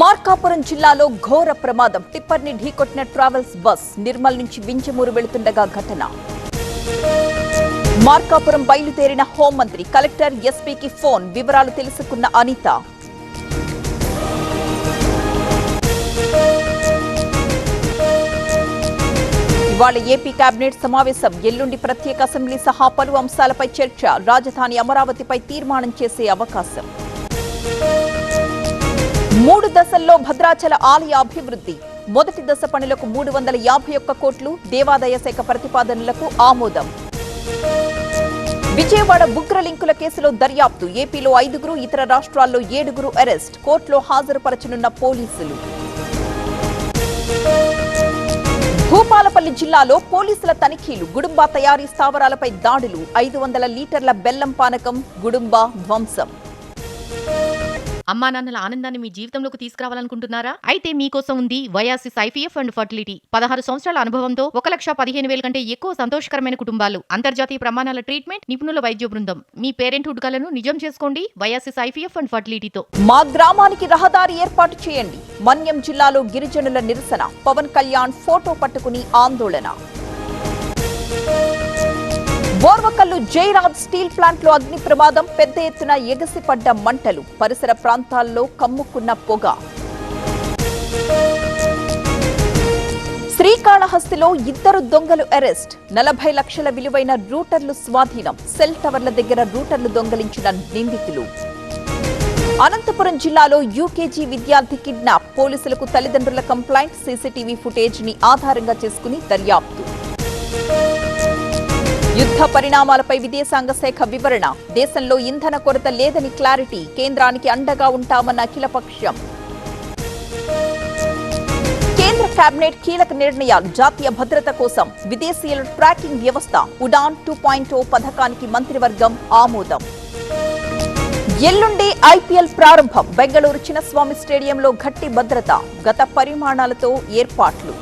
మార్కాపురం జిల్లాలో ఘోర ప్రమాదం. టిప్పర్ ని ఢీకొట్టిన ట్రావెల్స్ బస్ నిర్మల్ నుంచి వింజమూరు వెళుతుండగా ఘటన. మార్కాపురం బయలుదేరిన హోంమంత్రి, కలెక్టర్, ఎస్పీకి ఫోన్. వివరాలు తెలుసుకున్న అనిత. ఇవాళ ఏపీ కేబినెట్ సమావేశం. ఎల్లుండి ప్రత్యేక అసెంబ్లీ సహా పలు అంశాలపై చర్చ. రాజధాని అమరావతిపై తీర్మానం చేసే అవకాశం. 3 దశల్లో భద్రాచల ఆలయ అభివృద్ధి. మొదటి దశ పనులకు 351 కోట్లు. దేవాదాయ శాఖ ప్రతిపాదనలకు ఆమోదం. విజయవాడ ఉగ్రలింకుల కేసులో దర్యాప్తు. ఏపీలో 5, ఇతర రాష్ట్రాల్లో 7 అరెస్ట్. కోర్టులో హాజరుపరచనున్న పోలీసులు. భూపాలపల్లి జిల్లాలో పోలీసుల తనిఖీలు. గుడుంబా తయారీ స్థావరాలపై దాడులు. 500 లీటర్ల బెల్లం పానకం గుడుంబా ధ్వంసం. అమ్మా నాన్నల ఆనందాన్ని మీ జీవితంలోకి తీసుకురావాలనుకుంటున్నారా? అయితే మీకోసం ఉంది వయాసిస్ ఐవీఎఫ్ అండ్ ఫర్టిలిటీ. 16 సంవత్సరాల అనుభవంతో 1,15,000 కంటే ఎక్కువ సంతోషకరమైన కుటుంబాలు, అంతర్జాతీయ ప్రమాణాల ట్రీట్మెంట్, నిపుణుల వైద్య బృందం. మీ పేరెంట్హుడ్ కలను నిజం చేసుకోండి వయాసిస్ ఐవీఎఫ్ అండ్ ఫర్టిలిటీతో. మా గ్రామానికి రహదారి ఏర్పాటు చేయండి. మన్యం జిల్లాలో గిరిజనుల నిరసన. పవన్ కళ్యాణ్ ఫోటో పట్టుకుని ఆందోళన. బోర్వకల్లు జైరాజ్ స్టీల్ ప్లాంట్ లో అగ్ని ప్రమాదం. పెద్ద ఎత్తున ఎగసిపడ్డ మంటలు. పరిసర ప్రాంతాల్లో కమ్ముకున్న పొగ. శ్రీకాళహస్తిలో 2 దొంగలు అరెస్ట్. 40 లక్షల విలువైన రూటర్లు స్వాధీనం. సెల్ టవర్ల దగ్గర రూటర్లు దొంగలించిన నిందితులు. అనంతపురం జిల్లాలో యూకేజీ విద్యార్థి కిడ్నాప్. పోలీసులకు తల్లిదండ్రుల కంప్లైంట్. సీసీటీవీ ఫుటేజ్ ని ఆధారంగా చేసుకుని దర్యాప్తు. యుద్ధ పరిణామాలపై విదేశాంగ శాఖ వివరణ. దేశంలో ఇంధన కొరత లేదని క్లారిటీ. కేంద్రానికి అండగా ఉంటామన్న అఖిలపక్షం. కేంద్ర కేబినెట్ కీలక నిర్ణయాలు. జాతీయ భద్రత కోసం విదేశీయుల ట్రాకింగ్ వ్యవస్థ. ఉడాన్ 2.0 పథకానికి మంత్రివర్గం ఆమోదం. ఎల్లుండి ఐపీఎల్ ప్రారంభం. బెంగళూరు చిన్నస్వామి స్టేడియంలో గట్టి భద్రత. గత పరిమాణాలతో ఏర్పాట్లు.